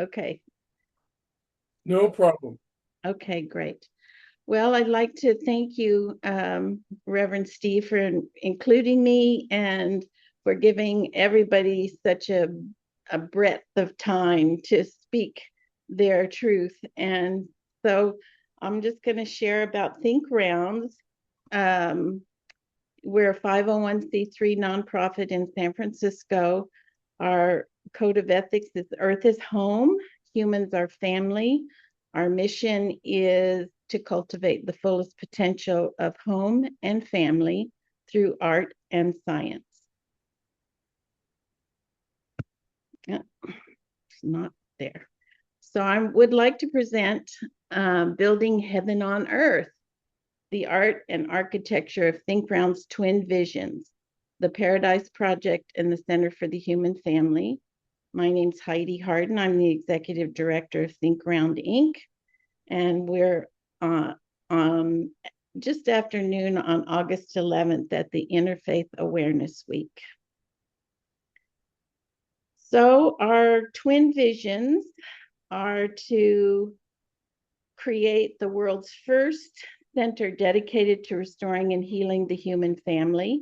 Okay. No problem. Okay, great. Well, I'd like to thank you, Reverend Steve, for including me and for giving everybody such a breadth of time to speak their truth. And so I'm just going to share about Think Rounds. We're a 501c3 nonprofit in San Francisco. Our code of ethics is Earth is home, humans are family. Our mission is to cultivate the fullest potential of home and family through art and science. Yeah, it's not there. So I would like to present Building Heaven on Earth, the art and architecture of Think Round's twin visions, the Paradise Project and the Center for the Human Family. My name's Heidi Hardin. I'm the executive director of Think Round, Inc. And we're just afternoon on August 11th at the Interfaith Awareness Week. So our twin visions are to create the world's first center dedicated to restoring and healing the human family,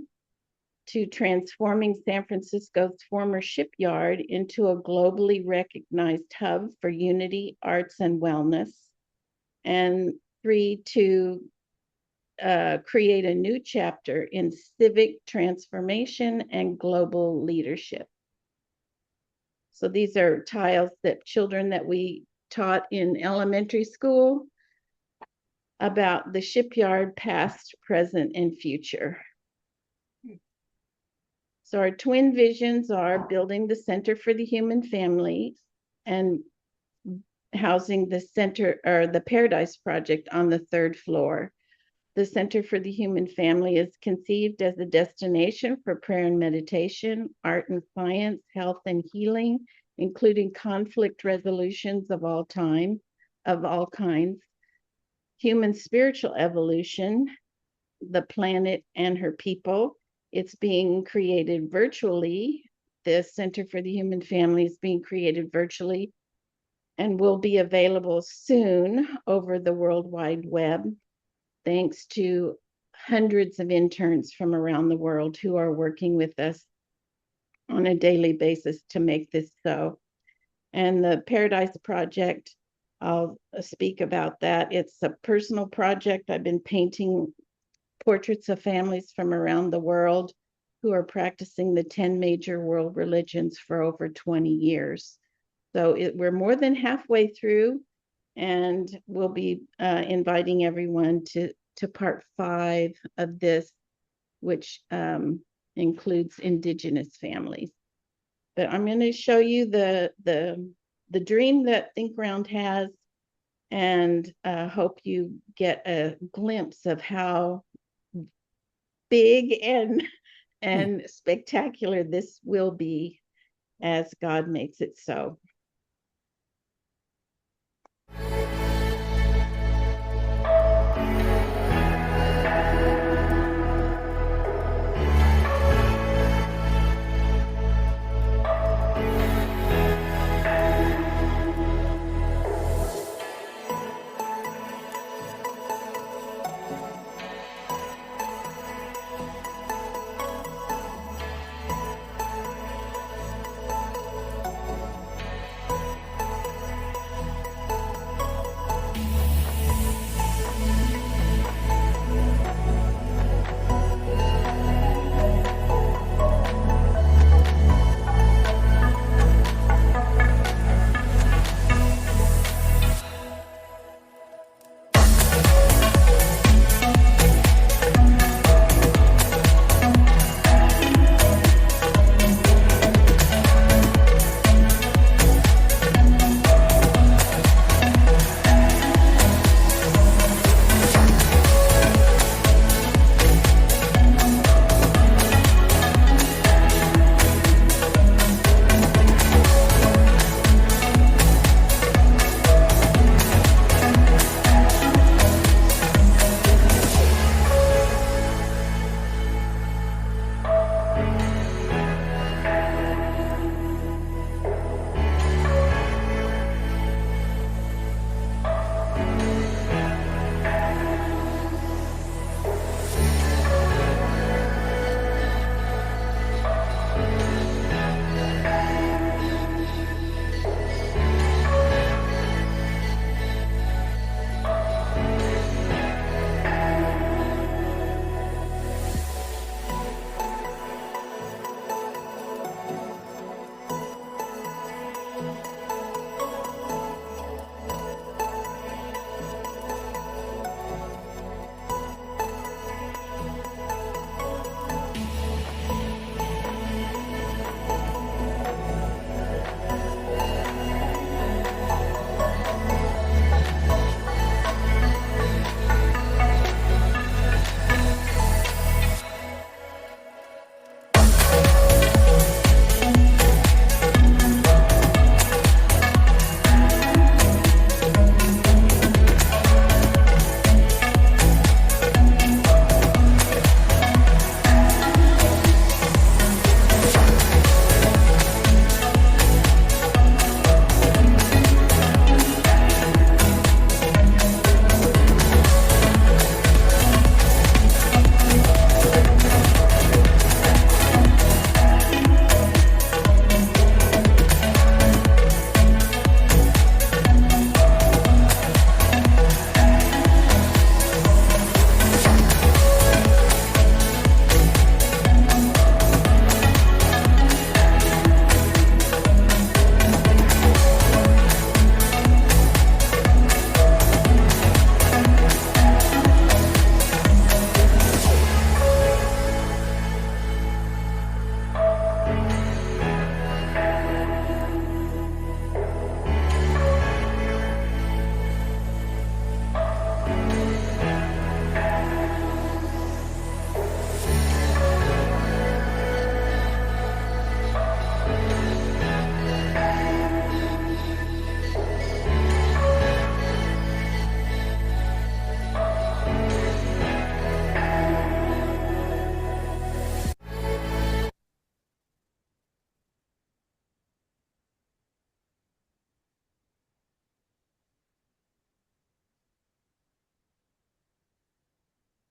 to transforming San Francisco's former shipyard into a globally recognized hub for unity, arts, and wellness, and 3, to create a new chapter in civic transformation and global leadership. So these are tiles that children that we taught in elementary school about the shipyard, past, present, and future. So our twin visions are building the Center for the Human Family and housing the center or the Paradise Project on the 3rd floor. The Center for the Human Family is conceived as a destination for prayer and meditation, art and science, health and healing, including conflict resolutions of all kinds, human spiritual evolution, the planet and her people. It's being created virtually. The Center for the Human Family is being created virtually and will be available soon over the World Wide Web, thanks to hundreds of interns from around the world who are working with us on a daily basis to make this so. And the Paradise Project, I'll speak about that. It's a personal project. I've been painting portraits of families from around the world who are practicing the 10 major world religions for over 20 years. So we're more than halfway through, and we'll be inviting everyone to part 5 of this, which includes Indigenous families. But I'm going to show you the dream that Think Round has, and hope you get a glimpse of how big and spectacular this will be as God makes it so.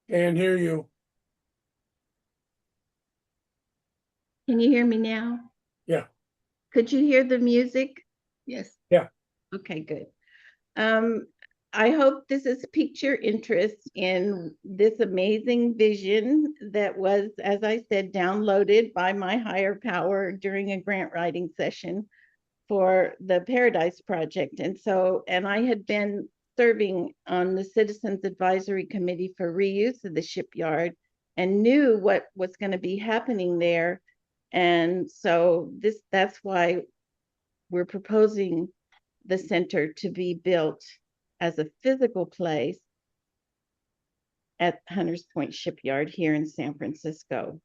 Can't hear you. Can you hear me now? Yeah, Could you hear the music? Yes. yeah. Okay, good. I hope this has piqued your interest in this amazing vision that was, as I said, downloaded by my higher power during a grant writing session for the Paradise Project. And I had been serving on the Citizens Advisory Committee for reuse of the shipyard and knew what was going to be happening there. And so that's why we're proposing the center to be built as a physical place at Hunters Point Shipyard here in San Francisco.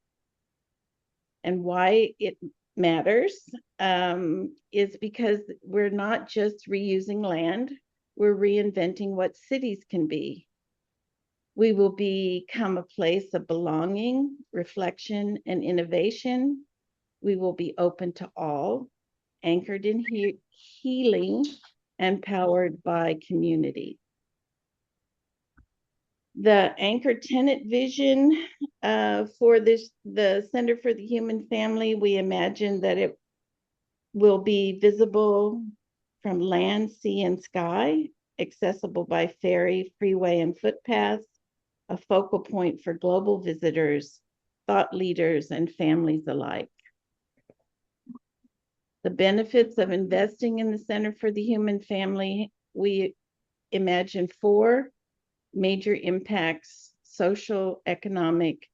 And why it matters is because we're not just reusing land, we're reinventing what cities can be. We will become a place of belonging, reflection, and innovation. We will be open to all, anchored in healing, and powered by community. The anchor tenant vision for the Center for the Human Family, we imagine that it will be visible from land, sea, and sky, accessible by ferry, freeway, and footpaths, a focal point for global visitors, thought leaders, and families alike. The benefits of investing in the Center for the Human Family, we imagine 4 major impacts: social, economic,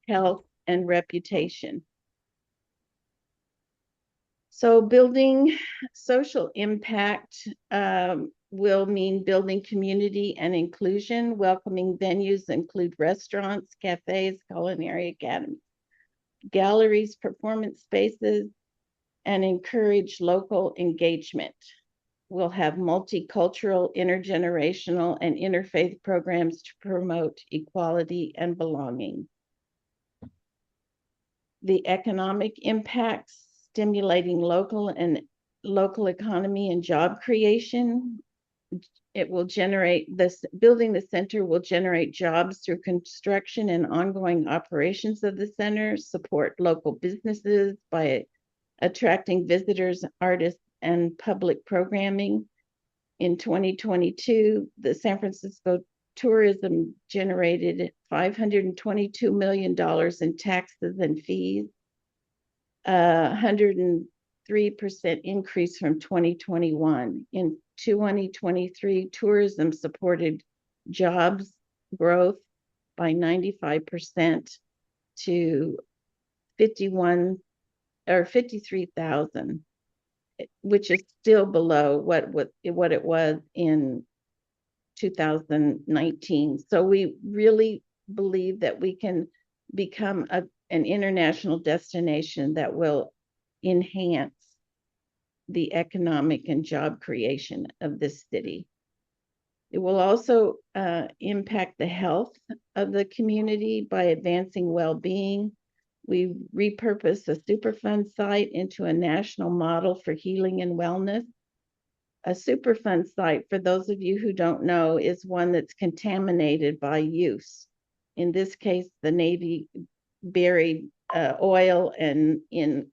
health, and reputation. So building social impact will mean building community and inclusion. Welcoming venues include restaurants, cafes, culinary academies, galleries, performance spaces, and encourage local engagement. We'll have multicultural, intergenerational, and interfaith programs to promote equality and belonging. The economic impacts: stimulating local economy and job creation. It will generate building the center will generate jobs through construction and ongoing operations of the center, support local businesses by attracting visitors, artists, and public programming. In 2022, the San Francisco tourism generated $522 million in taxes and fees, 103% increase from 2021. In 2023, tourism supported jobs growth by 95% to 53,000, which is still below what it was in 2019. So we really believe that we can become an international destination that will enhance the economic and job creation of this city. It will also impact the health of the community by advancing well-being. We repurposed a Superfund site into a national model for healing and wellness. A Superfund site, for those of you who don't know, is one that's contaminated by use. In this case, the Navy buried oil and in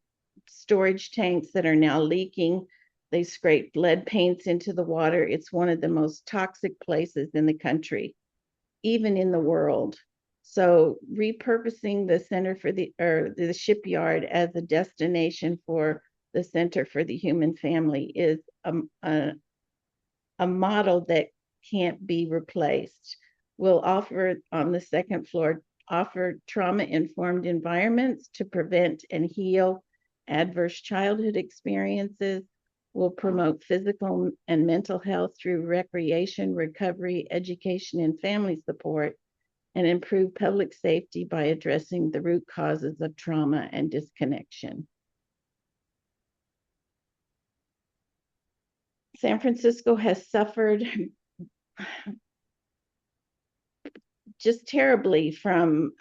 storage tanks that are now leaking. They scraped lead paints into the water. It's one of the most toxic places in the country, even in the world. So repurposing the Center for the shipyard as a destination for the Center for the Human Family is a model that can't be replaced. We'll offer on the second floor, trauma-informed environments to prevent and heal adverse childhood experiences. We'll promote physical and mental health through recreation, recovery, education, and family support, and improve public safety by addressing the root causes of trauma and disconnection. San Francisco has suffered just terribly from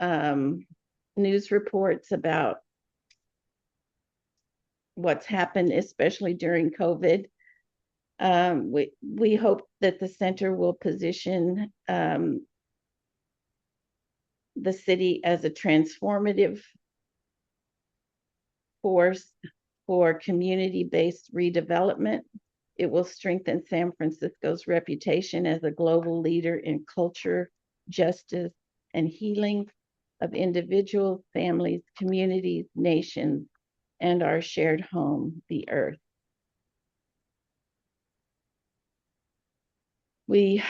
news reports about what's happened, especially during COVID. We hope that the center will position the city as a transformative force for community-based redevelopment. It will strengthen San Francisco's reputation as a global leader in culture, justice, and healing of individuals, families, communities, nations, and our shared home, the earth. We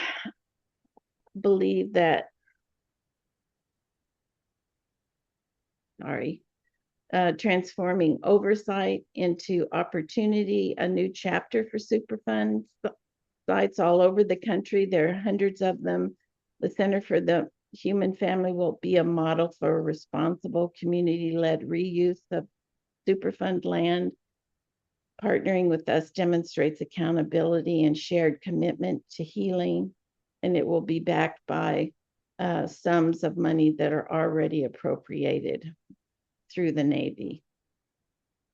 believe that, transforming oversight into opportunity, a new chapter for Superfund sites all over the country. There are hundreds of them. The Center for the Human Family will be a model for responsible community-led reuse of Superfund land. Partnering with us demonstrates accountability and shared commitment to healing, and it will be backed by sums of money that are already appropriated through the Navy.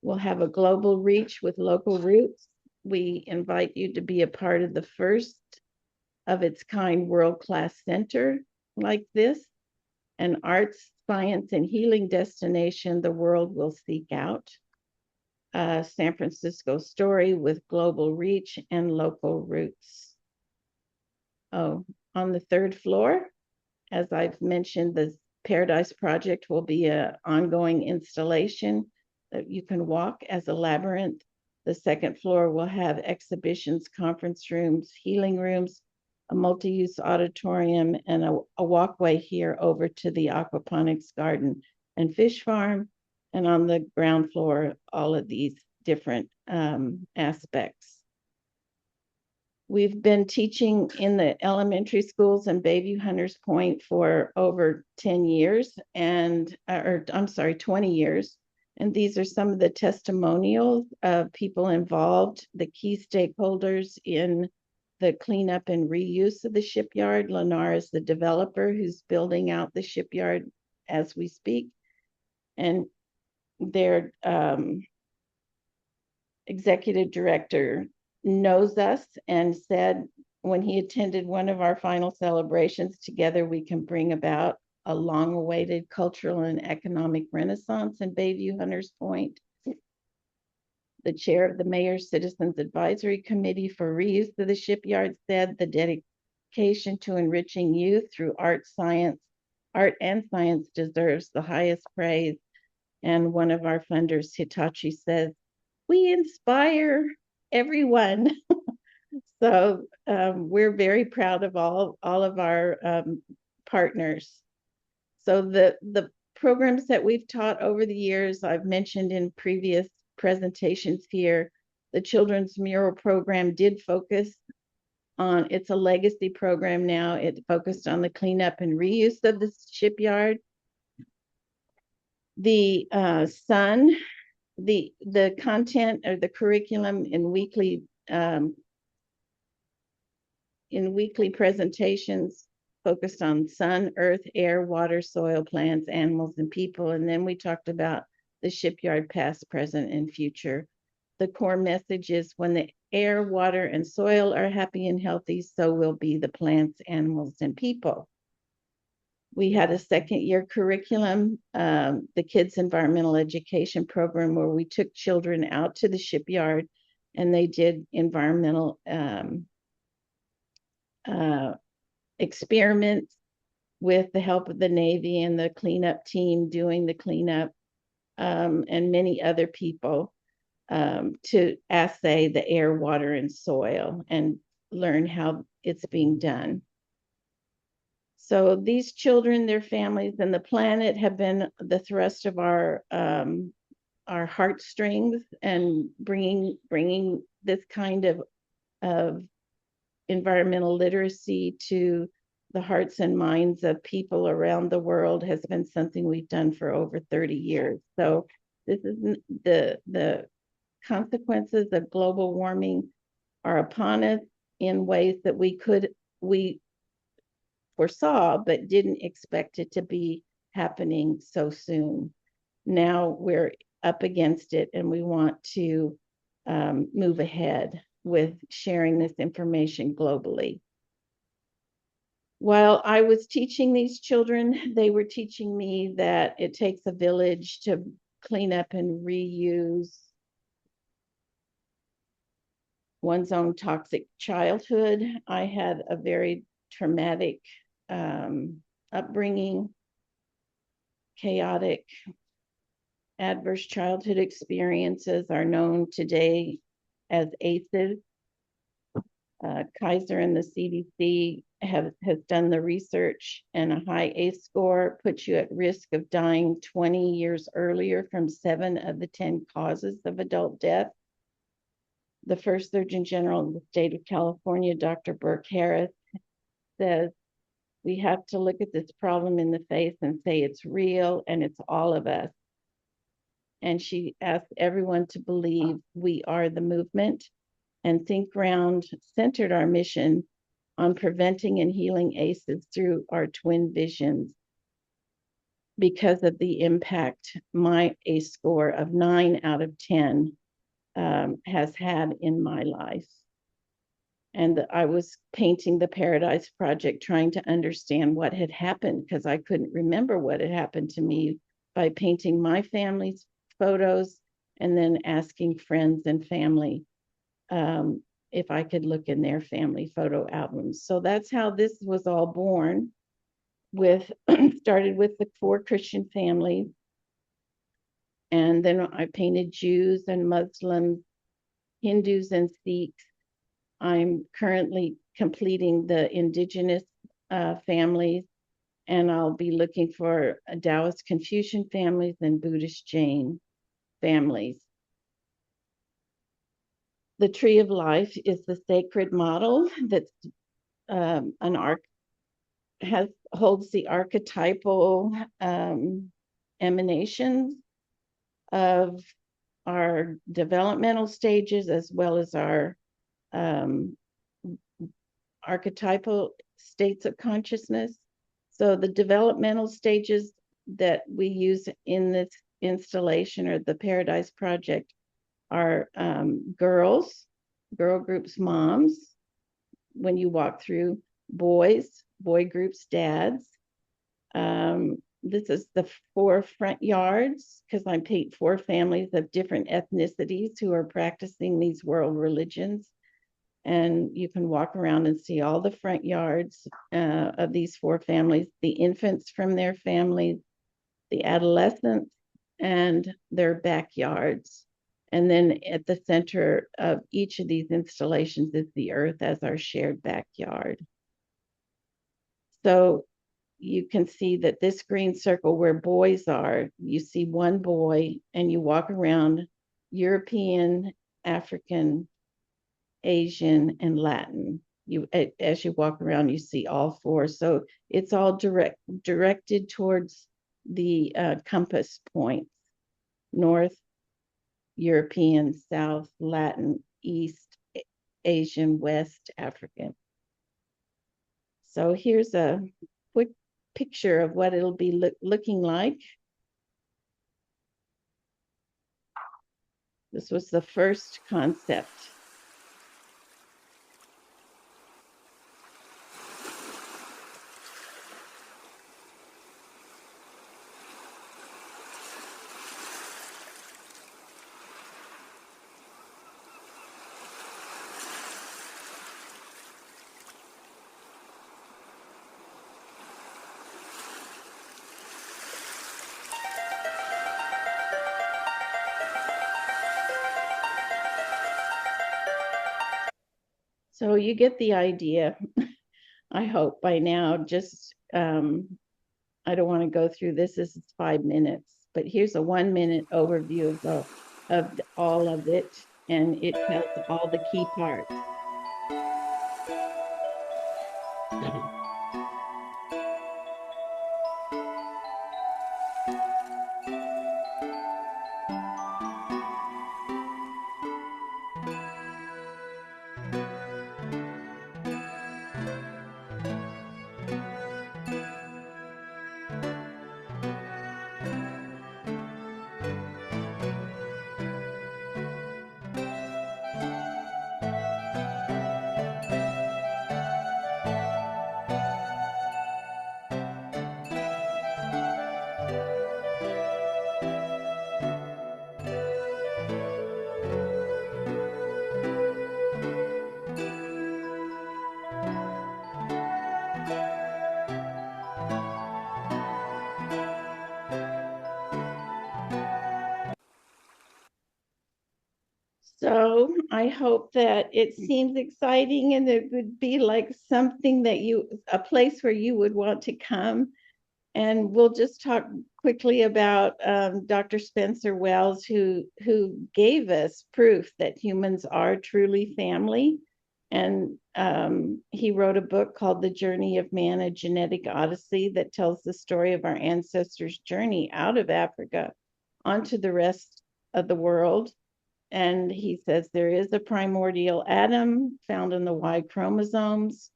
We'll have a global reach with local roots. We invite you to be a part of the first of its kind world-class center like this, an arts, science, and healing destination the world will seek out. San Francisco story with global reach and local roots. Oh, on the third floor, as I've mentioned, the Paradise Project will be an ongoing installation that you can walk as a labyrinth. The second floor will have exhibitions, conference rooms, healing rooms, a multi-use auditorium, and a walkway here over to the aquaponics garden and fish farm. And on the ground floor, all of these different aspects. We've been teaching in the elementary schools in Bayview Hunters Point for over 10 years, and, 20 years. And these are some of the testimonials of people involved, the key stakeholders in the cleanup and reuse of the shipyard. Lennar is the developer who's building out the shipyard as we speak. And their executive director knows us and said when he attended one of our final celebrations, together we can bring about a long-awaited cultural and economic renaissance in Bayview Hunters Point. The chair of the Mayor's Citizens Advisory Committee for Reuse of the Shipyard said the dedication to enriching youth through art and science deserves the highest praise. And one of our funders, Hitachi, says, "We inspire everyone." So we're very proud of all of our partners. So the programs that we've taught over the years, I've mentioned in previous presentations here, the Children's Mural Program did focus on, it's a legacy program now, it focused on the cleanup and reuse of the shipyard. The Sun, the content or the curriculum in weekly presentations focused on sun, earth, air, water, soil, plants, animals, and people. And then we talked about the shipyard past, present, and future. The core message is when the air, water, and soil are happy and healthy, so will be the plants, animals, and people. We had a second-year curriculum, the Kids Environmental Education Program, where we took children out to the shipyard and they did environmental experiments with the help of the Navy and the cleanup team doing the cleanup, and many other people, to assay the air, water, and soil and learn how it's being done. So these children, their families, and the planet have been the thrust of our heartstrings, and bringing this kind of environmental literacy to the hearts and minds of people around the world has been something we've done for over 30 years. So this is the consequences of global warming are upon us in ways that we foresaw, but didn't expect it to be happening so soon. Now we're up against it, and we want to move ahead with sharing this information globally. While I was teaching these children, they were teaching me that it takes a village to clean up and reuse one's own toxic childhood. I had a very traumatic upbringing, chaotic, adverse childhood experiences are known today as ACEs. Kaiser and the CDC has done the research, and a high ACE score puts you at risk of dying 20 years earlier from 7 of the 10 causes of adult death. The first Surgeon General of the state of California, Dr. Burke Harris, says we have to look at this problem in the face and say it's real and it's all of us. And she asked everyone to believe we are the movement, and Think Round centered our mission on preventing and healing ACEs through our twin visions. Because of the impact my ACE score of 9 out of 10 has had in my life. And I was painting the Paradise Project, trying to understand what had happened, because I couldn't remember what had happened to me, by painting my family's photos and then asking friends and family if I could look in their family photo albums. So that's how this was all born. Started with the 4 Christian families, and then I painted Jews and Muslims, Hindus and Sikhs. I'm currently completing the indigenous families, and I'll be looking for Taoist Confucian families and Buddhist Jain families. The Tree of Life is the sacred model that's holds the archetypal emanations of our developmental stages, as well as our archetypal states of consciousness. So the developmental stages that we use in this installation, or the Paradise Project, are girl groups, moms, when you walk through, boys, boy groups, dads. This is the 4 front yards, because I paint 4 families of different ethnicities who are practicing these world religions. And you can walk around and see all the front yards of these 4 families, the infants from their families, the adolescents, and their backyards. And then at the center of each of these installations is the earth as our shared backyard. So you can see that this green circle where boys are, you see 1 boy, and you walk around European, African, Asian, and Latin. As you walk around, you see all 4. So it's all directed towards the compass points: North, European, South, Latin, East, Asian, West, African. So here's a quick picture of what it'll be looking like. This was the first concept. So you get the idea, I hope by now. Just I don't want to go through this. This is 5 minutes, but here's a 1-minute overview of all of it, and it tells all the key parts. I hope that it seems exciting and it would be like something that a place where you would want to come. And we'll just talk quickly about Dr. Spencer Wells, who gave us proof that humans are truly family. And he wrote a book called The Journey of Man, a Genetic Odyssey, that tells the story of our ancestors' journey out of Africa onto the rest of the world. And he says there is a primordial atom found in the Y chromosomes,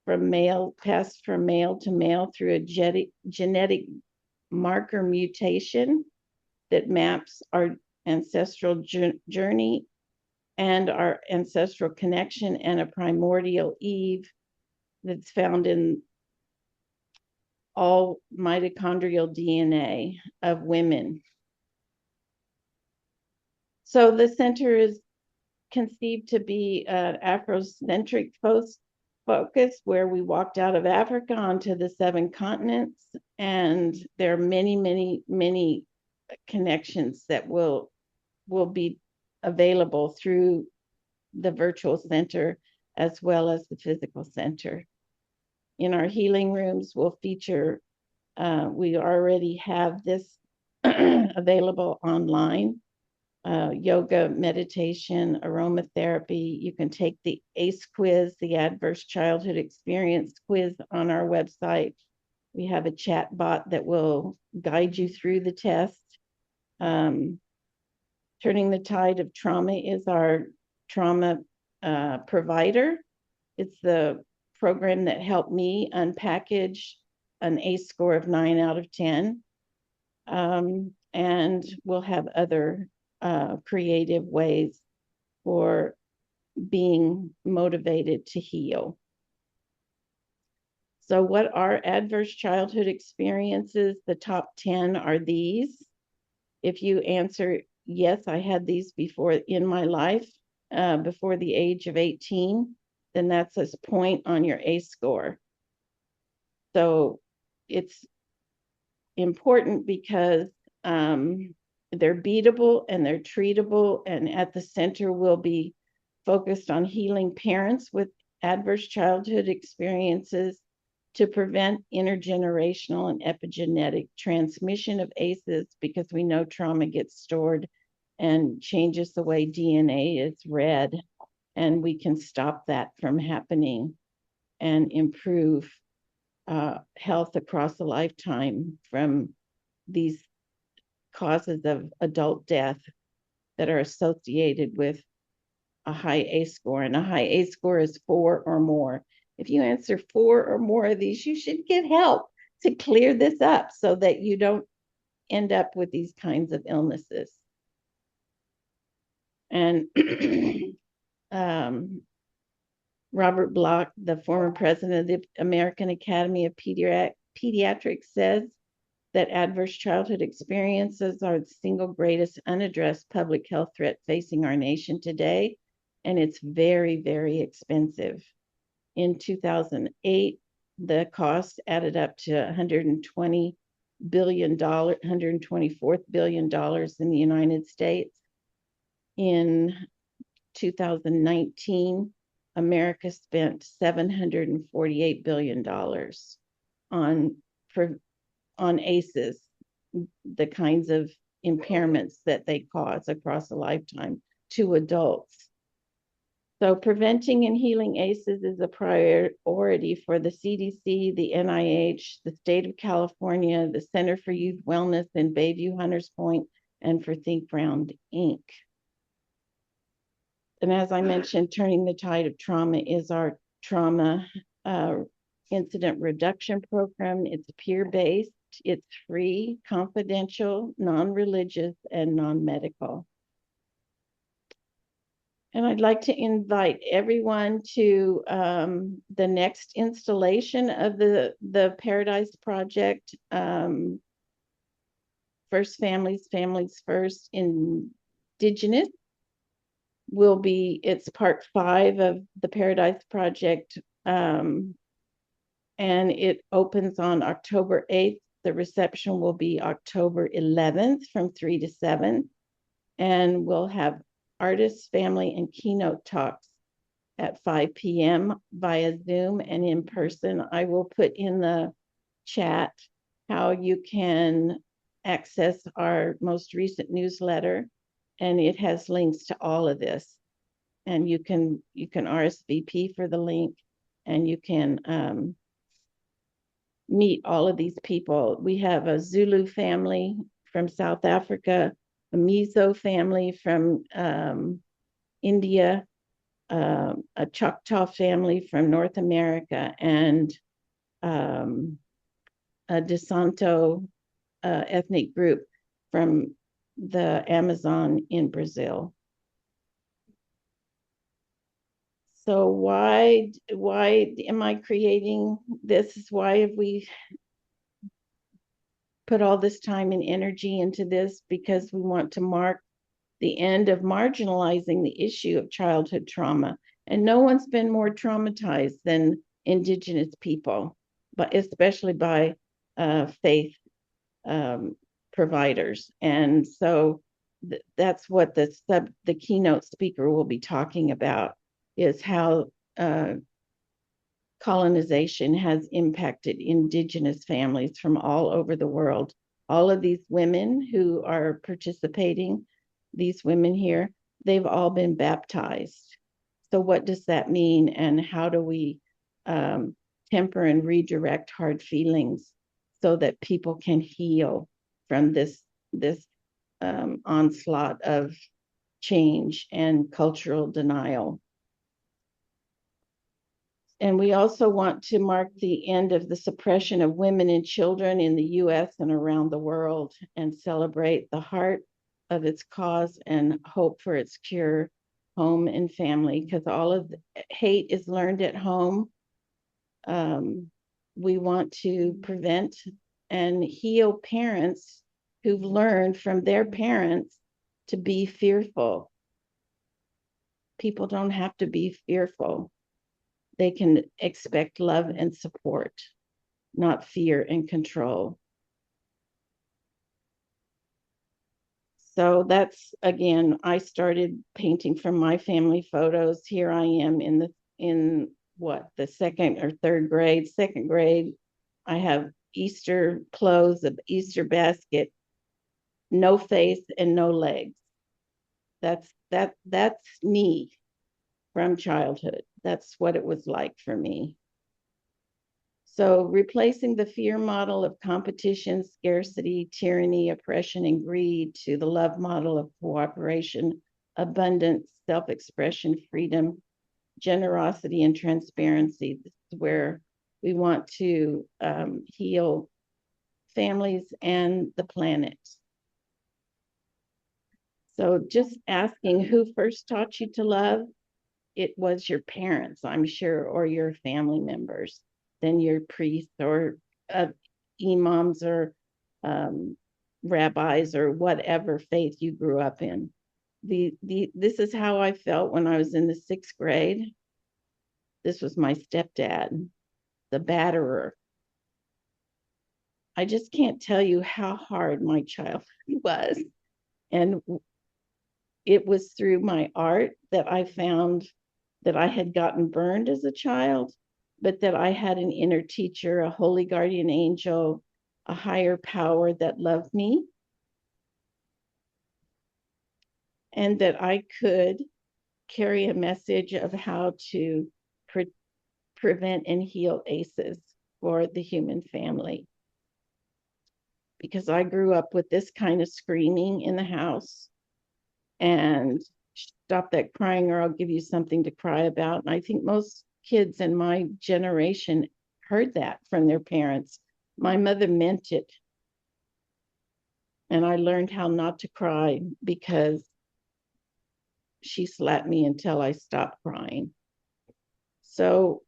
passed from male to male through a genetic marker mutation that maps our ancestral journey and our ancestral connection, and a primordial Eve that's found in all mitochondrial DNA of women. So the center is conceived to be an Afrocentric focus, where we walked out of Africa onto the 7 continents, and there are many, many, many connections that will be available through the virtual center as well as the physical center. In our healing rooms, we'll feature, we already have this available online. Yoga, meditation, aromatherapy. You can take the ACE quiz, the Adverse Childhood Experience quiz, on our website. We have a chat bot that will guide you through the test. Turning the Tide of Trauma is our trauma provider. It's the program that helped me unpackage an ACE score of 9 out of 10. And we'll have other creative ways for being motivated to heal. So what are adverse childhood experiences? The top 10 are these. If you answer, yes, I had these before in my life, before the age of 18, then that's a point on your ACE score. So it's important because they're beatable and they're treatable, and at the center we'll be focused on healing parents with adverse childhood experiences to prevent intergenerational and epigenetic transmission of ACEs, because we know trauma gets stored and changes the way DNA is read, and we can stop that from happening and improve health across a lifetime from these causes of adult death that are associated with a high ACE score. And a high ACE score is 4 or more. If you answer 4 or more of these, you should get help to clear this up so that you don't end up with these kinds of illnesses. And Robert Bloch, the former president of the American Academy of Pediatrics, says that adverse childhood experiences are the single greatest unaddressed public health threat facing our nation today, and it's very, very expensive. In 2008, the cost added up to $120 billion, $124 billion in the United States. In 2019, America spent $748 billion on ACEs, the kinds of impairments that they cause across a lifetime to adults. So preventing and healing ACEs is a priority for the CDC, the NIH, the state of California, the Center for Youth Wellness in Bayview Hunters Point, and for Think Round, Inc. And as I mentioned, Turning the Tide of Trauma is our trauma incident reduction program. It's peer-based, it's free, confidential, non-religious, and non-medical. And I'd like to invite everyone to the next installation of the Paradise Project, First Families, Families First, Indigenous. It's part 5 of the Paradise Project, and it opens on October 8th. The reception will be October 11th from 3 to 7, and we'll have artists, family, and keynote talks at 5 p.m. via Zoom and in person. I will put in the chat how you can access our most recent newsletter, and it has links to all of this. And you can RSVP for the link, and you can meet all of these people. We have a Zulu family from South Africa, a Mizo family from India, a Choctaw family from North America, and a DeSanto ethnic group from the Amazon in Brazil. So why am I creating this? Why have we put all this time and energy into this? Because we want to mark the end of marginalizing the issue of childhood trauma. And no one's been more traumatized than Indigenous people, but especially by faith providers. And so that's what the keynote speaker will be talking about, is how colonization has impacted Indigenous families from all over the world. All of these women who are participating, these women here, they've all been baptized. So what does that mean, and how do we temper and redirect hard feelings so that people can heal from this onslaught of change and cultural denial? And we also want to mark the end of the suppression of women and children in the US and around the world, and celebrate the heart of its cause and hope for its cure, home and family, because all of hate is learned at home. We want to prevent and heal parents who've learned from their parents to be fearful. People don't have to be fearful. They can expect love and support, not fear and control. So that's, again, I started painting from my family photos. Here I am in the second or third grade. Second grade, I have Easter clothes, an Easter basket, no face and no legs. That's me from childhood. That's what it was like for me. So replacing the fear model of competition, scarcity, tyranny, oppression, and greed to the love model of cooperation, abundance, self-expression, freedom, generosity, and transparency. This is where we want to heal families and the planet. So just asking, who first taught you to love? It was your parents, I'm sure, or your family members, then your priests or imams or rabbis or whatever faith you grew up in. This is how I felt when I was in the 6th grade. This was my stepdad, the batterer. I just can't tell you how hard my childhood was. And it was through my art that I found that I had gotten burned as a child, but that I had an inner teacher, a holy guardian angel, a higher power that loved me, and that I could carry a message of how to prevent and heal ACEs for the human family. Because I grew up with this kind of screaming in the house, and stop that crying or I'll give you something to cry about. And I think most kids in my generation heard that from their parents. My mother meant it. And I learned how not to cry because she slapped me until I stopped crying. So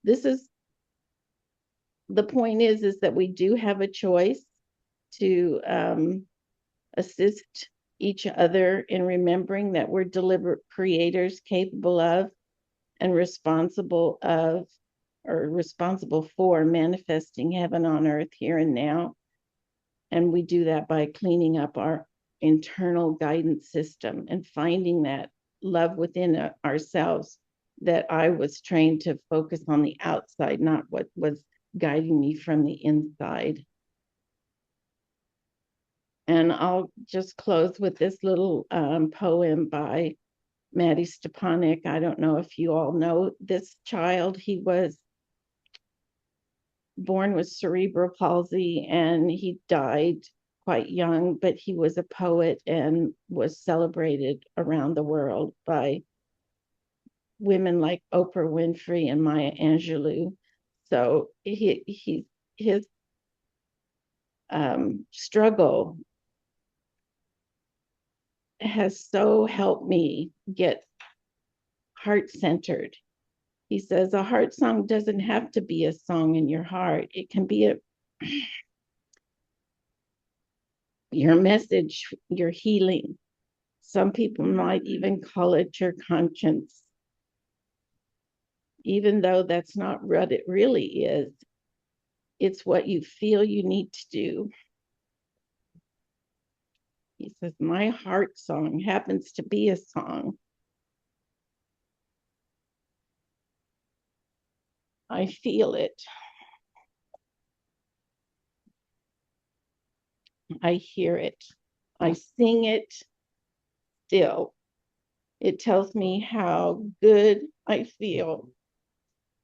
this is, the point is that we do have a choice to assist each other in remembering that we're deliberate creators capable of and responsible for manifesting heaven on earth here and now. And we do that by cleaning up our internal guidance system and finding that love within ourselves, that I was trained to focus on the outside, not what was guiding me from the inside. And I'll just close with this little poem by Maddie Stepanek. I don't know if you all know this child. He was born with cerebral palsy and he died quite young, but he was a poet and was celebrated around the world by women like Oprah Winfrey and Maya Angelou. So his struggle has so helped me get heart-centered. He says a heart song doesn't have to be a song in your heart. It can be your message, your healing. Some people might even call it your conscience, even though that's not what it really is. It's what you feel you need to do. He says, my heart song happens to be a song. I feel it. I hear it. I sing it still. It tells me how good I feel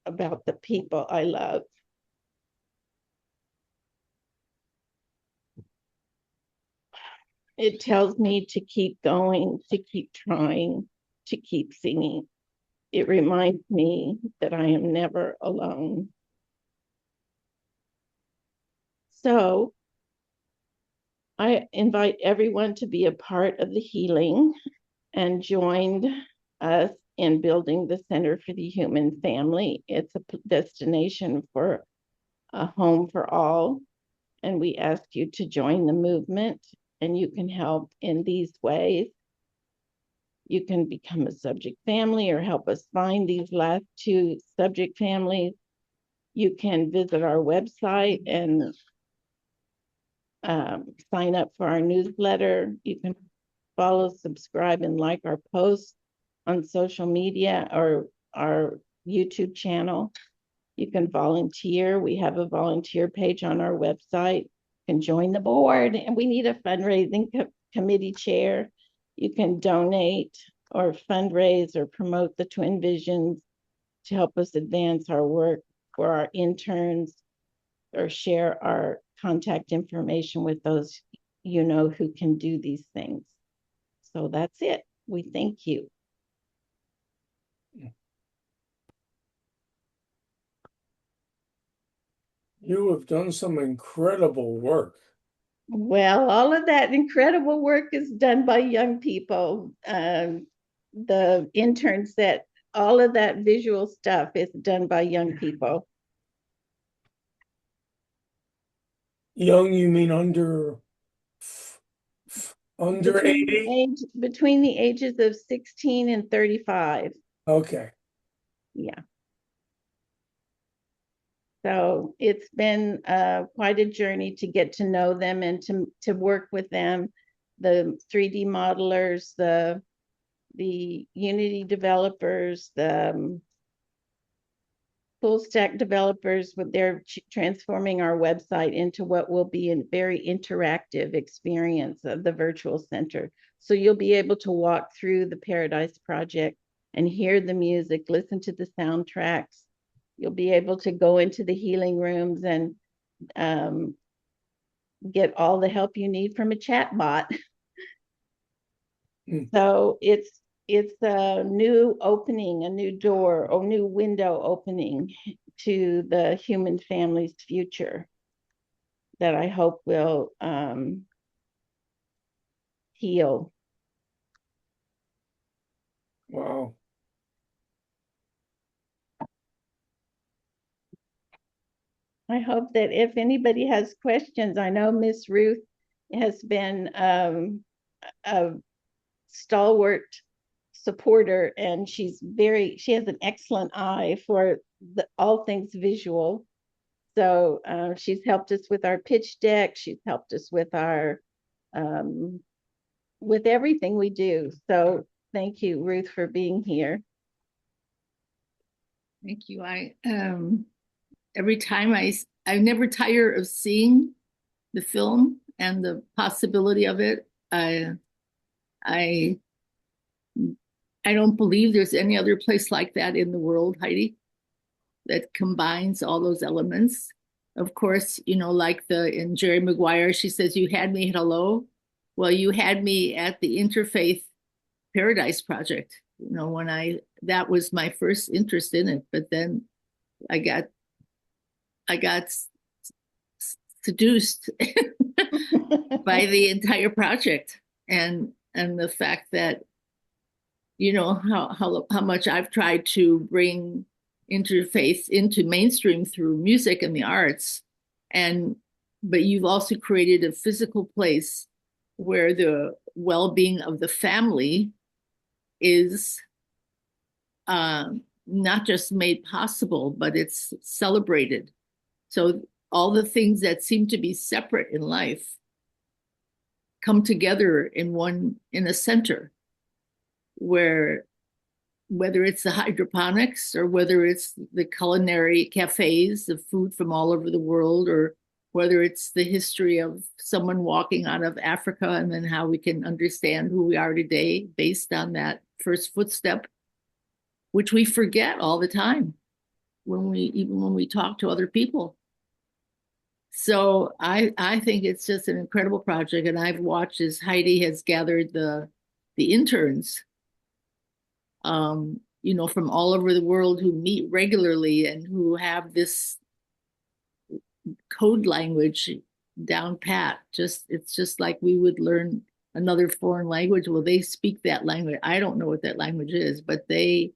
about the people I love. It tells me to keep going, to keep trying, to keep singing. It reminds me that I am never alone. So I invite everyone to be a part of the healing and join us in building the Center for the Human Family. It's a destination for a home for all. And we ask you to join the movement, and you can help in these ways. You can become a subject family or help us find these last two subject families. You can visit our website and sign up for our newsletter. You can follow, subscribe, and like our posts on social media or our YouTube channel. You can volunteer. We have a volunteer page on our website. You can join the board, and we need a fundraising committee chair. You can donate or fundraise or promote the Twin Visions to help us advance our work for our interns, or share our contact information with those you know who can do these things. So that's it. We thank you. You have done some incredible work. Well, all of that incredible work is done by young people. The interns, that all of that visual stuff is done by young people. Young, you mean under 80? Between the ages of 16 and 35. Okay. Yeah. So it's been quite a journey to get to know them and to work with them, the 3D modelers, the Unity developers, the full stack developers. They're transforming our website into what will be a very interactive experience of the virtual center. So you'll be able to walk through the Paradise Project and hear the music, listen to the soundtracks. You'll be able to go into the healing rooms and get all the help you need from a chat bot. So it's a new opening, a new door, or new window opening to the human family's future that I hope will heal. Wow. I hope that if anybody has questions, I know Miss Ruth has been a stalwart supporter, and she has an excellent eye for all things visual. So she's helped us with our pitch deck. She's helped us with our with everything we do. So thank you, Ruth, for being here. Thank you. Every time I never tire of seeing the film and the possibility of it. I don't believe there's any other place like that in the world, Heidi, that combines all those elements. Of course, like in Jerry Maguire, she says, "You had me at hello." Well, you had me at the Interfaith Paradise Project. That was my first interest in it, but then I got seduced by the entire project and the fact that how much I've tried to bring interfaith into mainstream through music and the arts, but you've also created a physical place where the well-being of the family is not just made possible, but it's celebrated. So all the things that seem to be separate in life come together in a center, where whether it's the hydroponics or whether it's the culinary cafes of food from all over the world, or whether it's the history of someone walking out of Africa and then how we can understand who we are today based on that first footstep, which we forget all the time when we talk to other people. So I think it's just an incredible project, and I've watched as Heidi has gathered the interns, from all over the world who meet regularly and who have this code language down pat. It's just like we would learn another foreign language. Well, they speak that language. I don't know what that language is, but they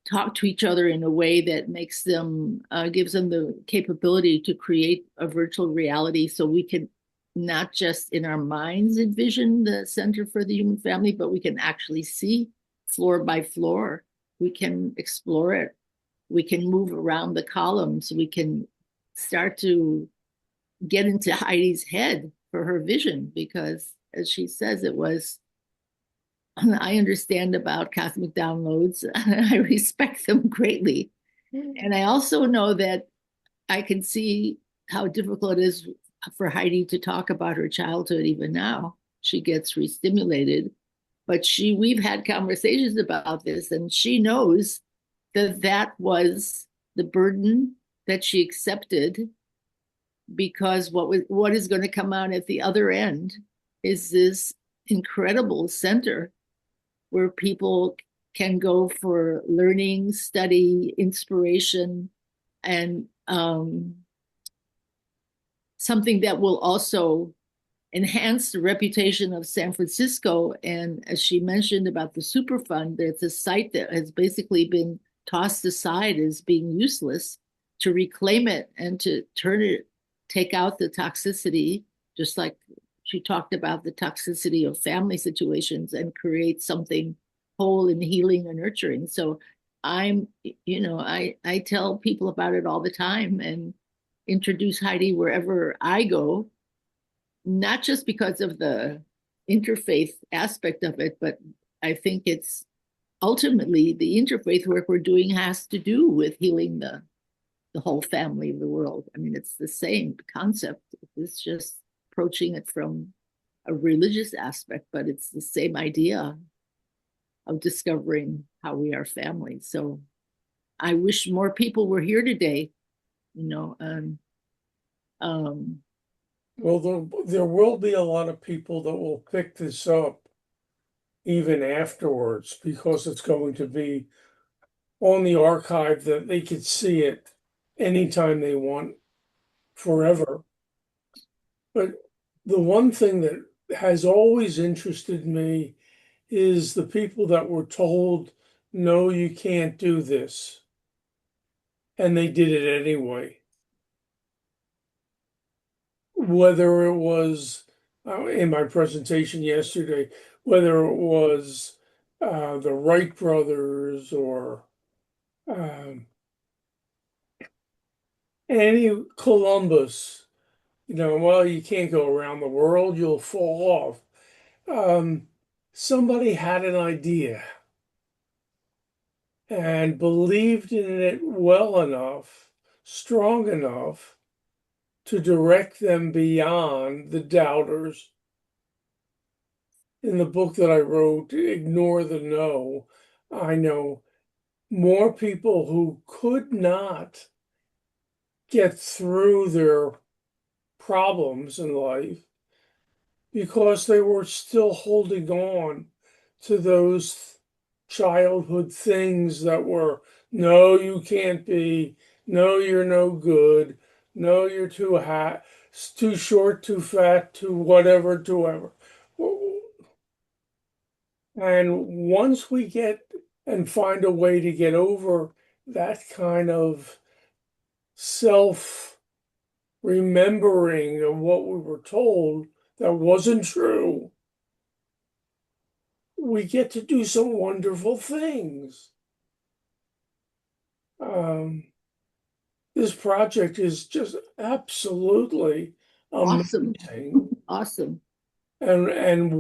talk to each other in a way that makes them, gives them the capability to create a virtual reality, so we can not just in our minds envision the Center for the Human Family, but we can actually see floor by floor. We can explore it. We can move around the columns. We can start to get into Heidi's head for her vision, because as she says, I understand about cosmic downloads. I respect them greatly. And I also know that I can see how difficult it is for Heidi to talk about her childhood even now. She gets re-stimulated, but we've had conversations about this, and she knows that was the burden that she accepted, because what is going to come out at the other end is this incredible center where people can go for learning, study, inspiration, and something that will also enhance the reputation of San Francisco. And as she mentioned about the Superfund, there's a site that has basically been tossed aside as being useless, to reclaim it and to take out the toxicity, just like she talked about the toxicity of family situations, and create something whole and healing and nurturing. So I tell people about it all the time and introduce Heidi wherever I go, not just because of the interfaith aspect of it, but I think it's ultimately the interfaith work we're doing has to do with healing the whole family of the world. I mean, it's the same concept. It's just approaching it from a religious aspect, but it's the same idea of discovering how we are family. So I wish more people were here today, Well, there will be a lot of people that will pick this up even afterwards, because it's going to be on the archive that they could see it anytime they want, forever. But the one thing that has always interested me is the people that were told, no, you can't do this, and they did it anyway. Whether it was in my presentation yesterday, whether it was the Wright brothers or any Columbus, well, you can't go around the world, you'll fall off. somebody had an idea and believed in it well enough, strong enough to direct them beyond the doubters. In the book that I wrote, Ignore the No, I know more people who could not get through their problems in life because they were still holding on to those childhood things that were, no, you can't be, no, you're no good, no, you're too short, too fat, too whatever, too ever. And once we get and find a way to get over that kind of self remembering of what we were told that wasn't true, we get to do some wonderful things. This project is just absolutely Awesome. amazing. Awesome. And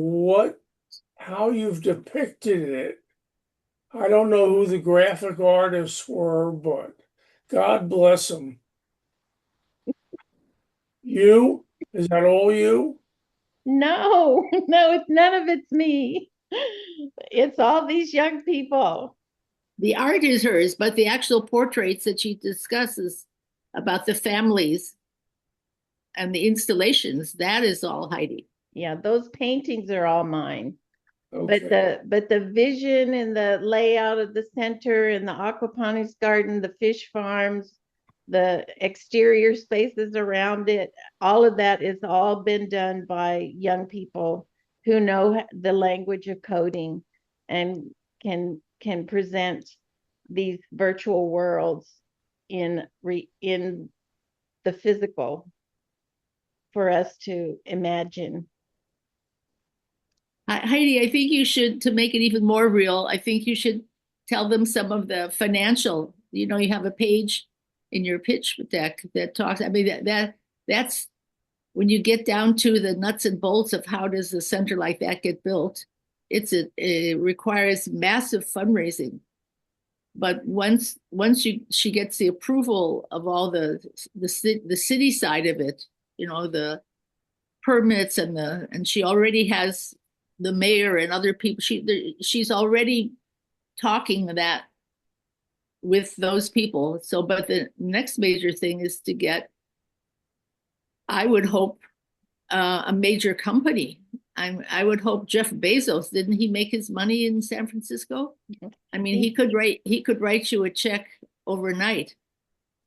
how you've depicted it. I don't know who the graphic artists were, but God bless them. You? Is that all you? No, no, it's none of it's me. It's all these young people. The art is hers, but the actual portraits that she discusses about the families and the installations, that is all Heidi. Yeah, those paintings are all mine. Okay. But the vision and the layout of the center and the aquaponics garden, the fish farms, the exterior spaces around it, all of that is all been done by young people who know the language of coding and can present these virtual worlds in the physical for us to imagine. Heidi, I think you should, to make it even more real, I think you should tell them some of the financial, you have a page in your pitch deck that talks, I mean, that's when you get down to the nuts and bolts of how does a center like that get built, it requires massive fundraising. But once she gets the approval of all the city side of it, the permits and she already has the mayor and other people. She's already talking that with those people. So, but the next major thing is to get, I would hope, a major company. I would hope Jeff Bezos, didn't he make his money in San Francisco? I mean, he could write you a check overnight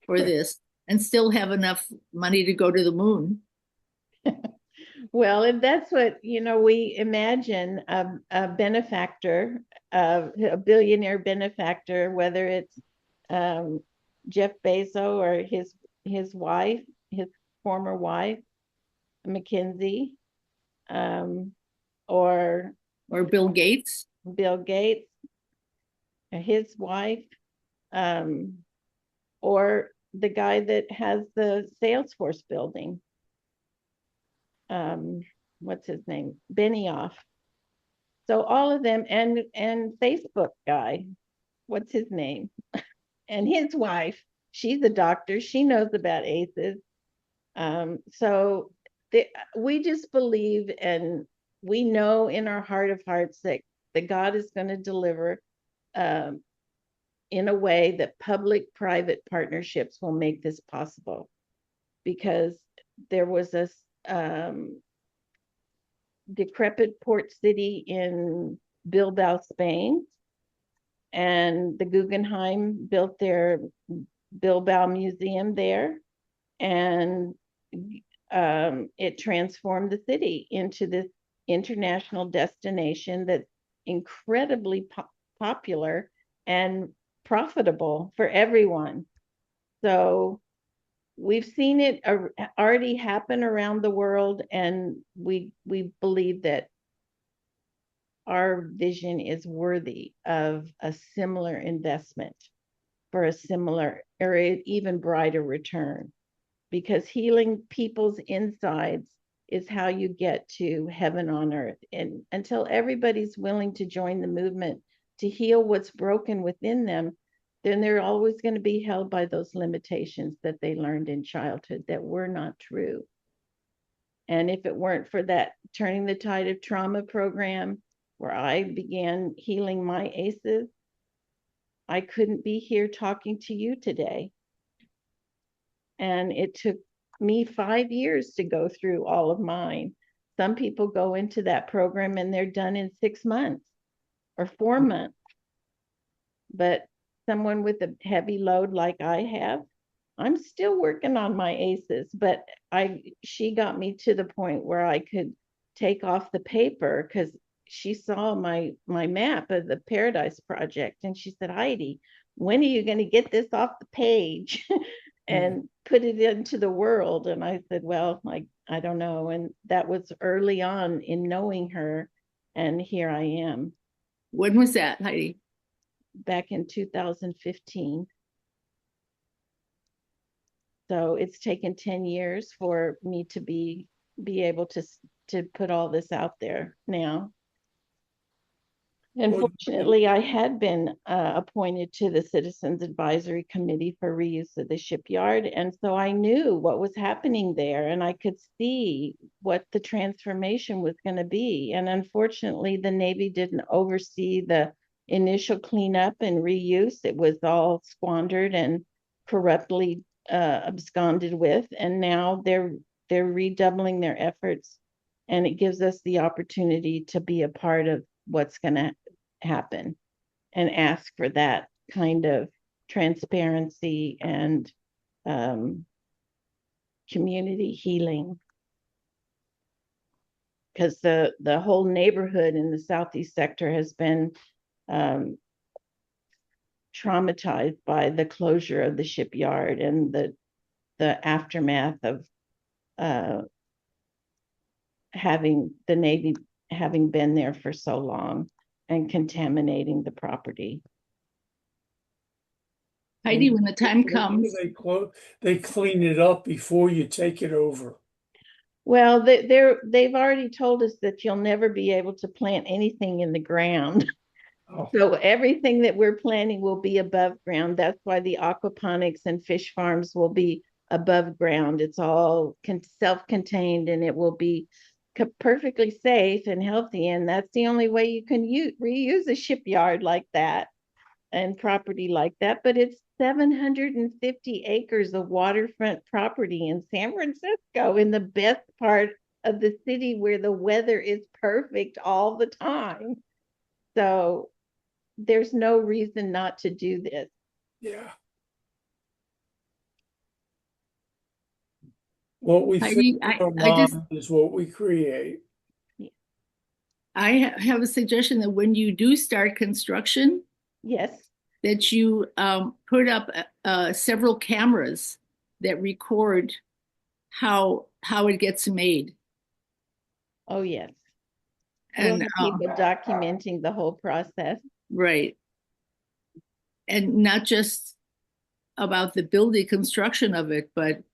for this and still have enough money to go to the moon. Well, if that's what, we imagine a benefactor, a billionaire benefactor, whether it's Jeff Bezos or his wife, his former wife, McKinsey, or Bill Gates. Bill Gates, his wife, or the guy that has the Salesforce building. What's his name? Benioff. So all of them, and Facebook guy, what's his name? And his wife, she's a doctor. She knows about ACEs. So we just believe, and we know in our heart of hearts that God is going to deliver in a way that public-private partnerships will make this possible. Because there was a decrepit port city in Bilbao, Spain, and the Guggenheim built their Bilbao Museum there, and it transformed the city into this international destination that's incredibly popular and profitable for everyone. So we've seen it already happen around the world, and we believe that our vision is worthy of a similar investment for a similar or even brighter return, because healing people's insides is how you get to heaven on earth. And until everybody's willing to join the movement to heal what's broken within them, then they're always going to be held by those limitations that they learned in childhood that were not true. And if it weren't for that Turning the Tide of Trauma program, where I began healing my ACEs, I couldn't be here talking to you today. And it took me 5 years to go through all of mine. Some people go into that program and they're done in 6 months or 4 months. But someone with a heavy load like I have, I'm still working on my ACEs, but she got me to the point where I could take off the paper, because she saw my map of the Paradise Project, and she said, Heidi, when are you going to get this off the page and put it into the world? And I said, well, I don't know. And that was early on in knowing her, and here I am. When was that, Heidi? Back in 2015. So it's taken 10 years for me to be able to put all this out there now. Unfortunately, I had been appointed to the Citizens Advisory Committee for reuse of the shipyard. And so I knew what was happening there, and I could see what the transformation was going to be. And unfortunately, the Navy didn't oversee the initial cleanup and reuse. It was all squandered and corruptly absconded with. And now they're redoubling their efforts. And it gives us the opportunity to be a part of what's going to happen and ask for that kind of transparency and community healing. Because the whole neighborhood in the Southeast sector has been traumatized by the closure of the shipyard and the aftermath of having the Navy having been there for so long and contaminating the property. Heidi, when the time comes, they clean it up before you take it over. Well, they've already told us that you'll never be able to plant anything in the ground. Oh. So everything that we're planting will be above ground. That's why the aquaponics and fish farms will be above ground. It's all self-contained, and it will be perfectly safe and healthy. And that's the only way you can reuse a shipyard like that and property like that. But it's 750 acres of waterfront property in San Francisco, in the best part of the city where the weather is perfect all the time. So there's no reason not to do this. Yeah. What we think is what we create. I have a suggestion that when you do start construction, yes, that you put up several cameras that record how it gets made. Oh, yes. And people documenting the whole process. Right. And not just about the building construction of it, but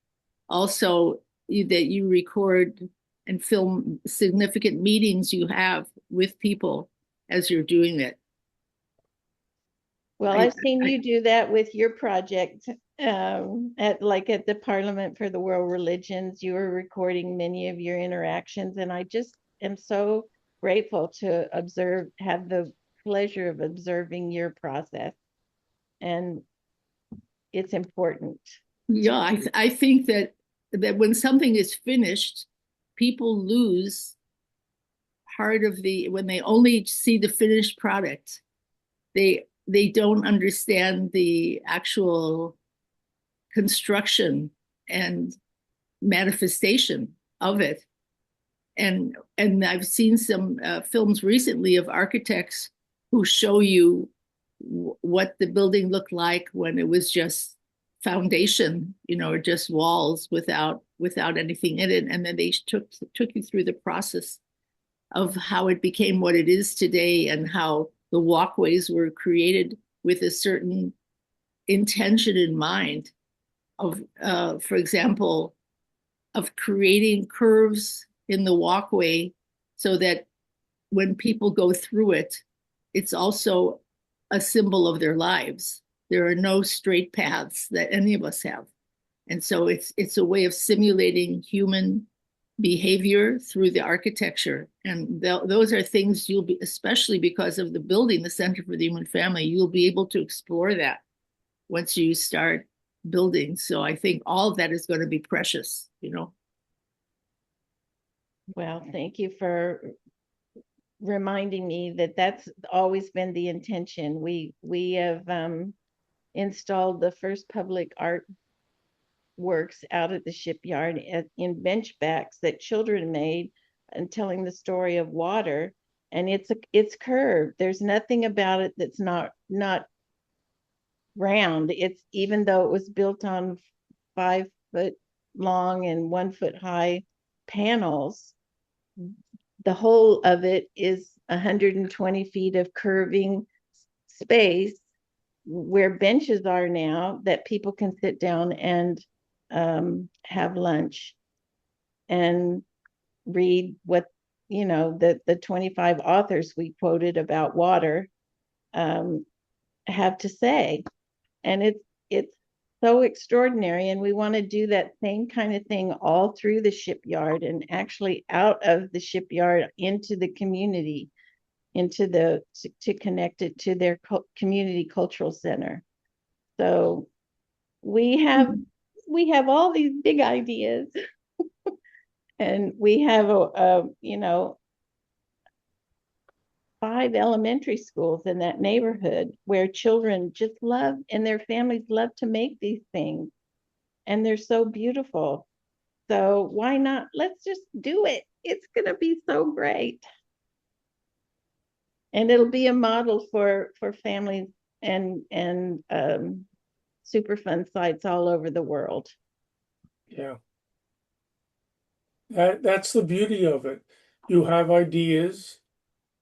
also that you record and film significant meetings you have with people as you're doing it. Well, I've seen you do that with your project at the Parliament for the World Religions. You were recording many of your interactions, and I just am so grateful to have the pleasure of observing your process, and it's important. Yeah, I think that when something is finished, people lose part of when they only see the finished product. They don't understand the actual construction and manifestation of it. And I've seen some films recently of architects who show you what the building looked like when it was just foundation, or just walls without anything in it. And then they took you through the process of how it became what it is today, and how the walkways were created with a certain intention in mind of, for example, of creating curves in the walkway so that when people go through it, it's also a symbol of their lives. There are no straight paths that any of us have. And so it's a way of simulating human behavior through the architecture. And those are things you'll be, especially because of the building, the Center for the Human Family, you'll be able to explore that once you start building. So I think all of that is going to be precious, you know. Well, thank you for reminding me that that's always been the intention. We have installed the first public art works out at the shipyard in bench backs that children made, and telling the story of water. And it's curved. There's nothing about it that's not round. It's, even though it was built on 5 foot long and 1 foot high panels, the whole of it is 120 feet of curving space where benches are now that people can sit down and have lunch and read what, you know, the 25 authors we quoted about water have to say. And it's so extraordinary. And we want to do that same kind of thing all through the shipyard, and actually out of the shipyard into the community, to connect it to their community cultural center. So we have all these big ideas, and we have you know, 5 elementary schools in that neighborhood where children just love, and their families love to make these things, and they're so beautiful. So why not? Let's just do it. It's going to be so great. And it'll be a model for families and Superfund sites all over the world. Yeah. That's the beauty of it. You have ideas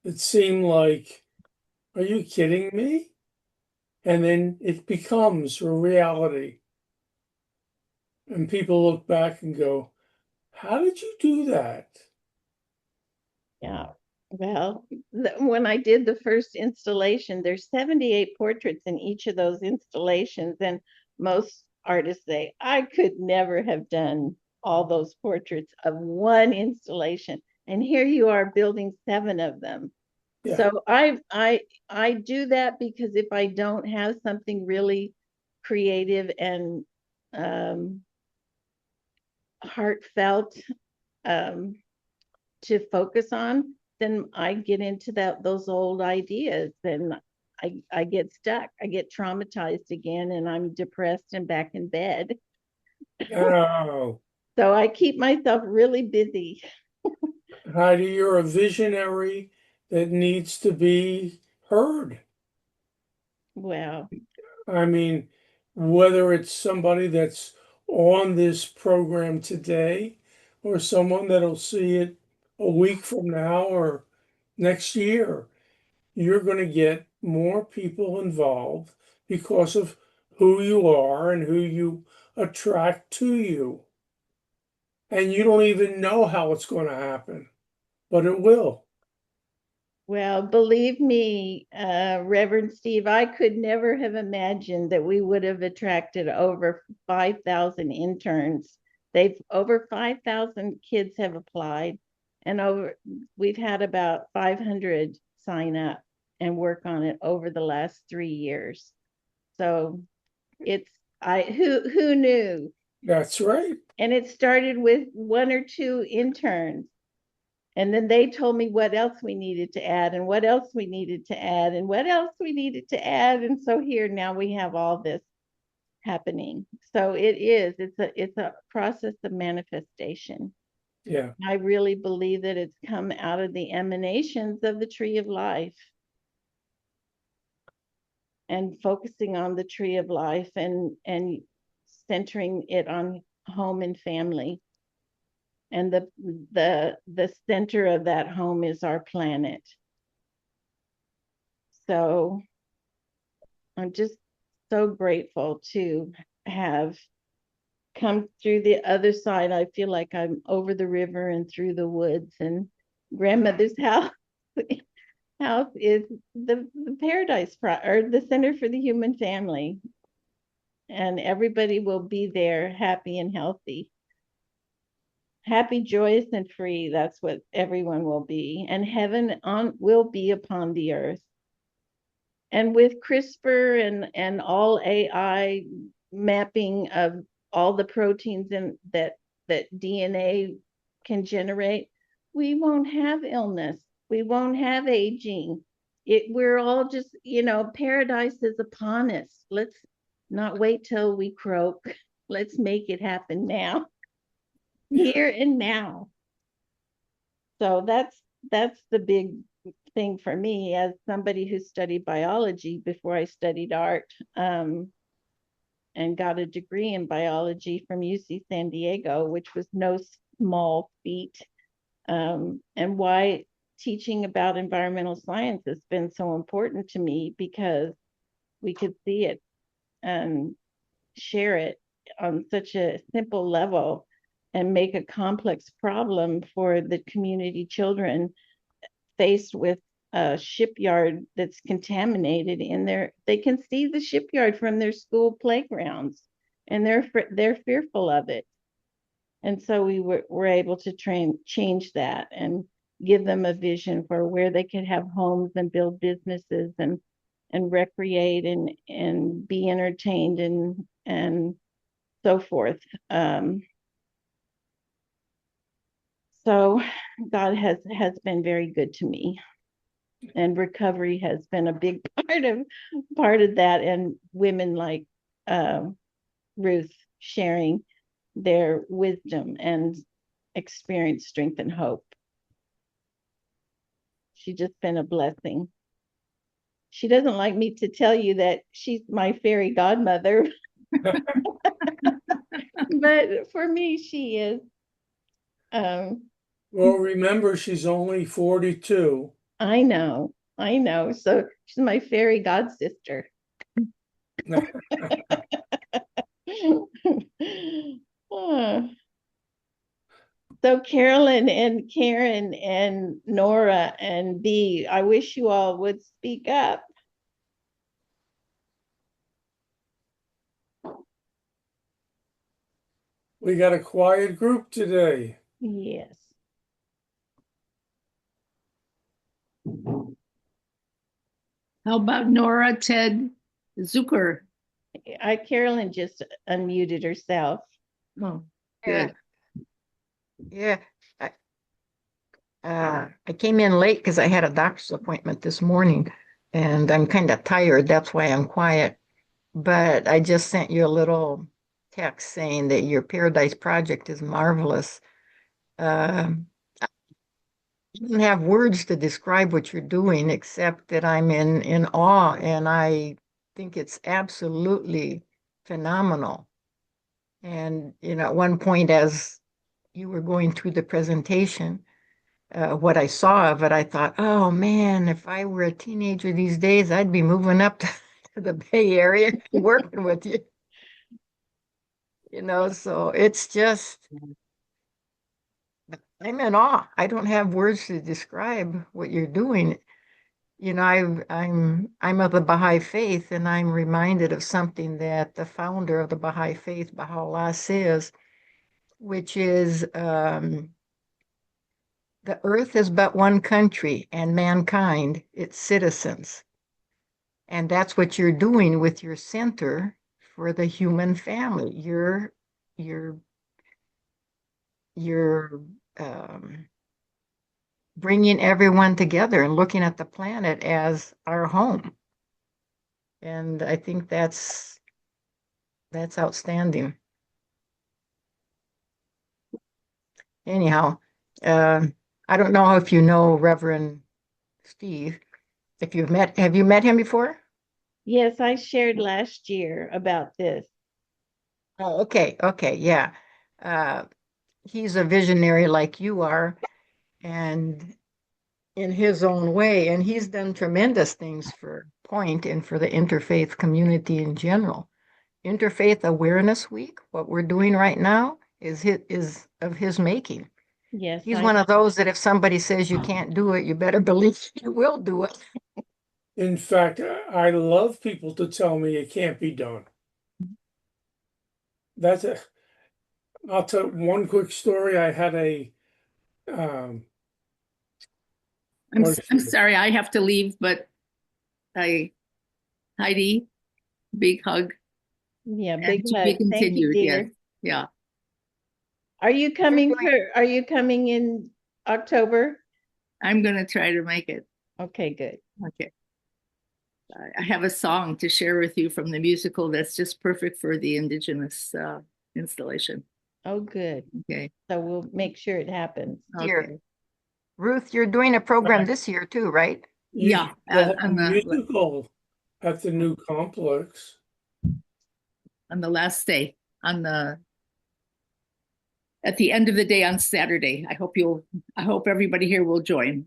that seem like, are you kidding me? And then it becomes a reality. And people look back and go, how did you do that? Yeah. Well, when I did the first installation, there's 78 portraits in each of those installations. And most artists say, I could never have done all those portraits of one installation. And here you are building 7 of them. Yeah. So I do that because if I don't have something really creative and heartfelt to focus on, then I get into those old ideas, and I get stuck. I get traumatized again, and I'm depressed and back in bed. Oh, So I keep myself really busy. Heidi, you're a visionary that needs to be heard. Well, I mean, whether it's somebody that's on this program today or someone that'll see it a week from now or next year, you're going to get more people involved because of who you are and who you attract to you. And you don't even know how it's going to happen, but it will. well, believe me, Reverend Steve, I could never have imagined that we would have attracted over 5,000 interns. Over 5,000 kids have applied, and we've had about 500 sign up and work on it over the last 3 years. So it's, who knew? That's right. And it started with 1 or 2 interns. And then they told me what else we needed to add, and what else we needed to add, and what else we needed to add. And so here now we have all this happening. So it's a process of manifestation. Yeah. I really believe that it's come out of the emanations of the tree of life, and focusing on the tree of life, and centering it on home and family. And the center of that home is our planet. So I'm just so grateful to have come through the other side, I feel like I'm over the river and through the woods, and grandmother's house is the paradise or the Center for the Human Family, and everybody will be there happy and healthy, happy, joyous, and free. That's what everyone will be, and heaven will be upon the earth. And with CRISPR and all AI mapping of all the proteins that DNA can generate, we won't have illness. We won't have aging. We're all just, paradise is upon us. Let's not wait till we croak. Let's make it happen now, here and now. So that's the big thing for me as somebody who studied biology before I studied art, and got a degree in biology from UC San Diego, which was no small feat, and why teaching about environmental science has been so important to me, because we could see it and share it on such a simple level and make a complex problem for the community children faced with a shipyard that's contaminated in there. They can see the shipyard from their school playgrounds, and they're fearful of it. And so we were able to change that and give them a vision for where they could have homes and build businesses and recreate and be entertained and so forth. So God has been very good to me, and recovery has been a big part of that, and women like Ruth sharing their wisdom and experience, strength, and hope. She's just been a blessing. She doesn't like me to tell you that she's my fairy godmother, but for me, she is. Well, remember, she's only 42. I know. So she's my fairy god sister. So Carolyn and Karen and Nora and Bee, I wish you all would speak up. We got a quiet group today. Yes. How about Nora, Ted, Zucker? Carolyn just unmuted herself. Oh, Yeah, good. yeah. I came in late because I had a doctor's appointment this morning, and I'm kind of tired. That's why I'm quiet. But I just sent you a little text saying that your Paradise Project is marvelous. I don't have words to describe what you're doing, except that I'm in awe, and I think it's absolutely phenomenal. And, at one point, as you were going through the presentation, what I saw of it, I thought, oh man, if I were a teenager these days, I'd be moving up to the Bay Area and working with you. So it's just, I'm in awe. I don't have words to describe what you're doing. I'm of the Baha'i faith, and I'm reminded of something that the founder of the Baha'i faith, Baha'u'llah, says, which is the earth is but one country, and mankind its citizens. And that's what you're doing with your center for the human family. You're bringing everyone together and looking at the planet as our home. And I think that's outstanding. Anyhow, I don't know if you know Reverend Steve. Have you met him before? Yes, I shared last year about this. Oh, okay, yeah. He's a visionary like you are, and in his own way, and he's done tremendous things for Point and for the interfaith community in general. Interfaith Awareness Week, what we're doing right now, is of his making. Yes, He's one of those that if somebody says you can't do it, you better believe you will do it. In fact, I love people to tell me it can't be done. I'll tell one quick story. I had um, I'm sorry, I have to leave, but Heidi, big hug. Yeah, And big to hug. be Thank you, continued. dear. Yes. Yeah. Are you coming in October? I'm going to try to make it. Okay, good. Okay. I have a song to share with you from the musical that's just perfect for the Indigenous installation. Oh, good. Okay. So we'll make sure it happens. Okay. Ruth, you're doing a program this year too, right? Yeah. They'll have a musical at the new complex. On the last day, at the end of the day on Saturday. I hope everybody here will join.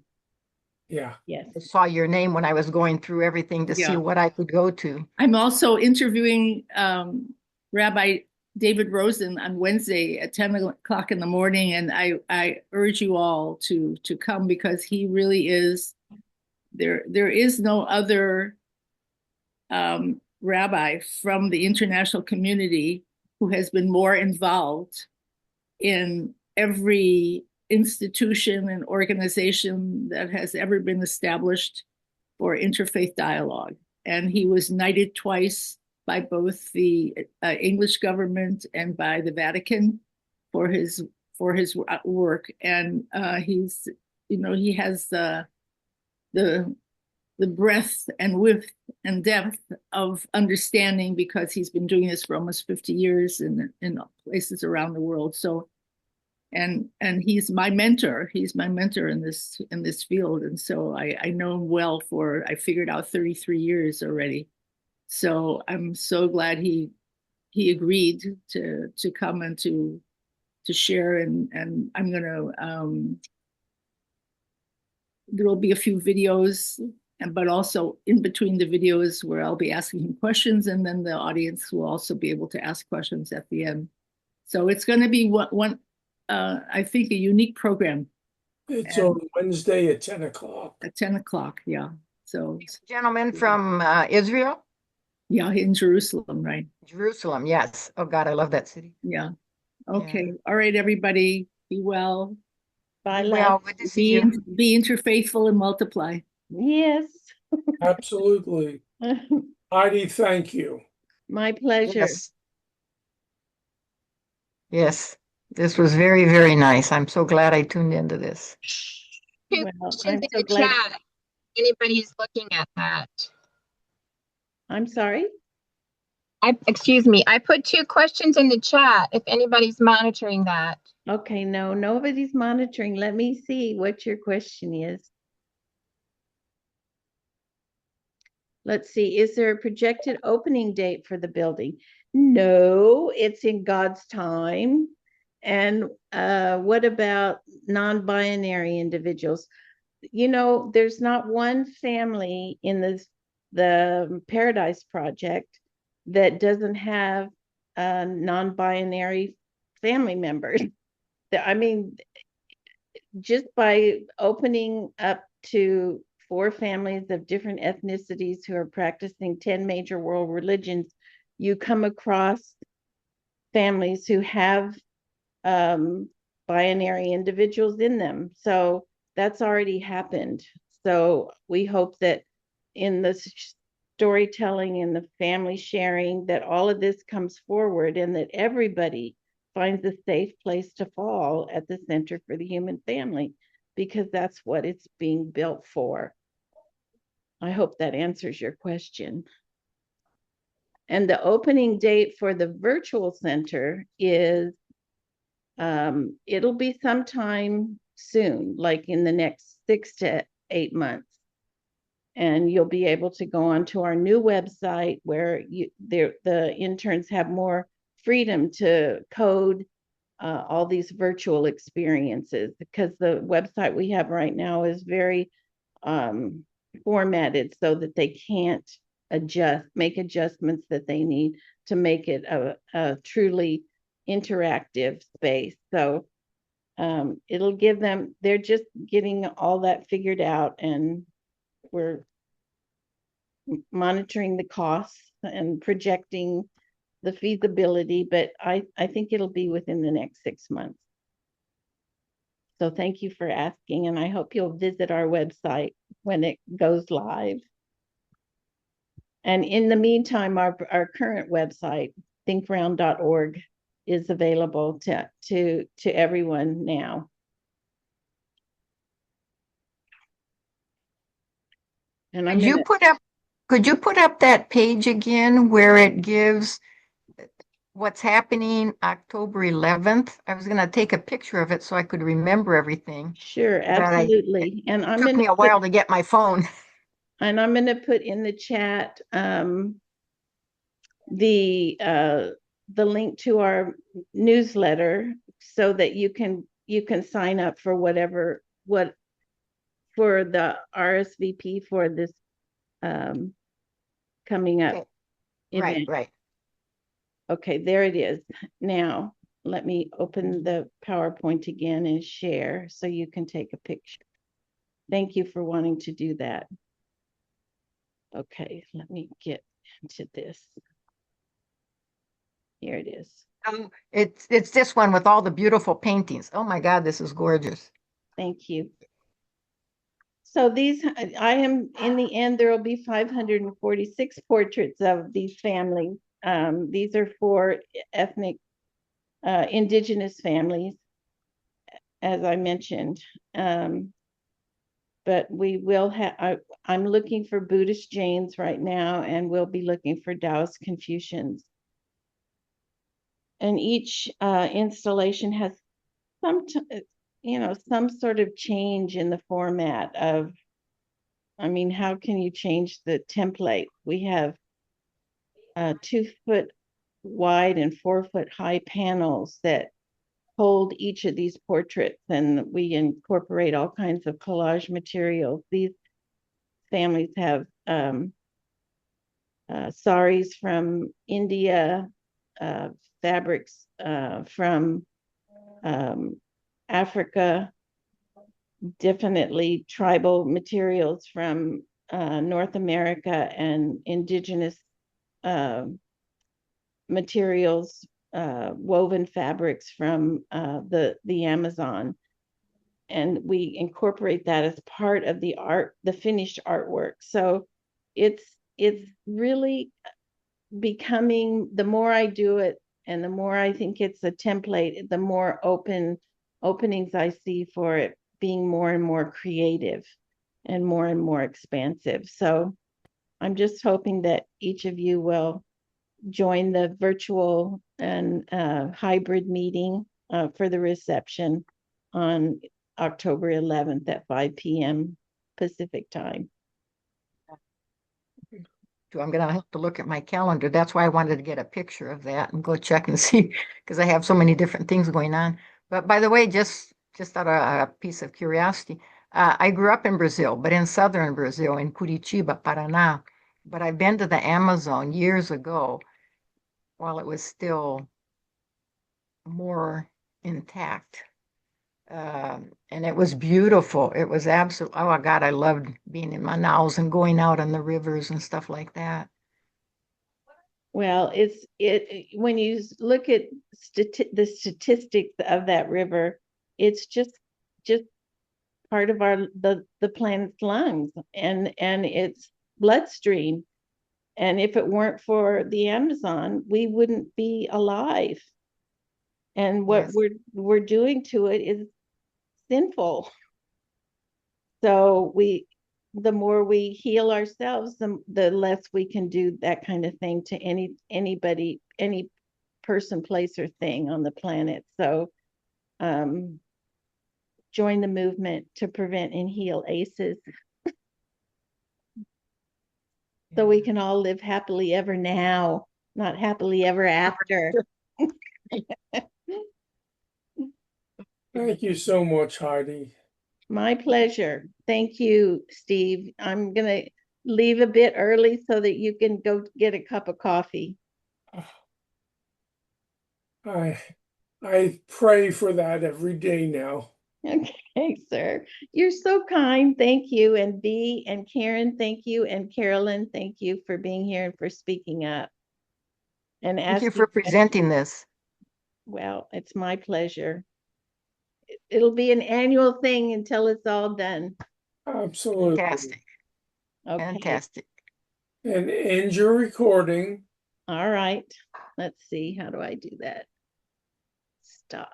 Yeah. Yes. I saw your name when I was going through everything to see what I could go to. I'm also interviewing Rabbi David Rosen on Wednesday at 10 o'clock in the morning, and I urge you all to come, because he really is there is no other rabbi from the international community who has been more involved in every institution and organization that has ever been established for interfaith dialogue. And he was knighted twice by both the English government and by the Vatican for his work. And he has the breadth and width and depth of understanding, because he's been doing this for almost 50 years in places around the world. So, and he's my mentor. He's my mentor in this field. And so I know him well I figured out 33 years already. So I'm so glad he agreed to come and to share. And I'm gonna there will be a few videos, but also in between the videos where I'll be asking him questions, and then the audience will also be able to ask questions at the end. So it's going to be I think, a unique program. It's on Wednesday at 10 o'clock. At 10 o'clock, yeah. So, gentleman from Israel? Yeah, in Jerusalem, right? Jerusalem, yes. Oh God, I love that city. Yeah. Okay. All right, everybody. Be well. Bye, love. Good to see you. Be interfaithful and multiply. Yes. Absolutely. Heidi, thank you. My pleasure. Yes. This was very, very nice. I'm so glad I tuned into this. Well, questions in the chat. Anybody's looking at that. I'm sorry? Excuse me. I put 2 questions in the chat if anybody's monitoring that. Okay, no, nobody's monitoring. Let me see what your question is. Let's see. Is there a projected opening date for the building? No, it's in God's time. And what about non-binary individuals? There's not one family in the Paradise Project that doesn't have non-binary family members. I mean, just by opening up to 4 families of different ethnicities who are practicing 10 major world religions, you come across families who have binary individuals in them. So that's already happened. So we hope that in the storytelling and the family sharing, that all of this comes forward, and that everybody finds a safe place to fall at the Center for the Human Family, because that's what it's being built for. I hope that answers your question. And the opening date for the virtual center is, it'll be sometime soon, like in the next 6 to 8 months. And you'll be able to go onto our new website where the interns have more freedom to code all these virtual experiences, because the website we have right now is very formatted so that they can't make adjustments that they need to make it a truly interactive space. So it'll give them, they're just getting all that figured out, and we're monitoring the costs and projecting the feasibility, but I think it'll be within the next 6 months. So thank you for asking, and I hope you'll visit our website when it goes live. And in the meantime, our current website, thinkround.org, is available to everyone now. And could you put up that page again where it gives what's happening October 11th? I was going to take a picture of it so I could remember everything. Sure, absolutely. And it took me a while to get my phone. And I'm going to put in the chat the link to our newsletter so that you can sign up for for the RSVP for this coming up event. Right. Okay, there it is. Now, let me open the PowerPoint again and share so you can take a picture. Thank you for wanting to do that. Okay, let me get into this. Here it is. It's this one with all the beautiful paintings. Oh my God, this is gorgeous. Thank you. So these, in the end, there will be 546 portraits of these families. These are 4 ethnic indigenous families, as I mentioned. But we will have, I'm looking for Buddhist Jains right now, and we'll be looking for Taoist Confucians. And each installation has some sort of change in the format of, how can you change the template? We have 2-foot wide and 4-foot high panels that hold each of these portraits, and we incorporate all kinds of collage materials. These families have saris from India, fabrics from Africa, definitely tribal materials from North America, and indigenous materials, woven fabrics from the Amazon. And we incorporate that as part of the finished artwork. So it's really becoming, the more I do it and the more I think it's a template, the more openings I see for it being more and more creative and more expansive. So I'm just hoping that each of you will join the virtual and hybrid meeting for the reception on October 11th at 5 p.m. Pacific time. I'm going to have to look at my calendar. That's why I wanted to get a picture of that and go check and see, because I have so many different things going on. But by the way, just out of a piece of curiosity, I grew up in Brazil, but in southern Brazil, in Curitiba, Paraná. But I've been to the Amazon years ago while it was still more intact. And it was beautiful. It was absolutely, oh God, I loved being in Manaus and going out on the rivers and stuff like that. Well, when you look at the statistics of that river, it's just part of the planet's lungs and its bloodstream. And if it weren't for the Amazon, we wouldn't be alive. And what we're doing to it is sinful. So the more we heal ourselves, the less we can do that kind of thing to anybody, any person, place, or thing on the planet. So join the movement to prevent and heal ACEs. So we can all live happily ever now, not happily ever after. Thank you so much, Heidi. My pleasure. Thank you, Steve. I'm going to leave a bit early so that you can go get a cup of coffee. I pray for that every day now. Okay, sir. You're so kind. Thank you. And Bea and Karen, thank you. And Carolyn, thank you for being here and for speaking up. And Thank you asking for presenting this. Well, it's my pleasure. It'll be an annual thing until it's all done. Absolutely. Fantastic. Okay. Fantastic. And end your recording. All right. Let's see. How do I do that? Stop.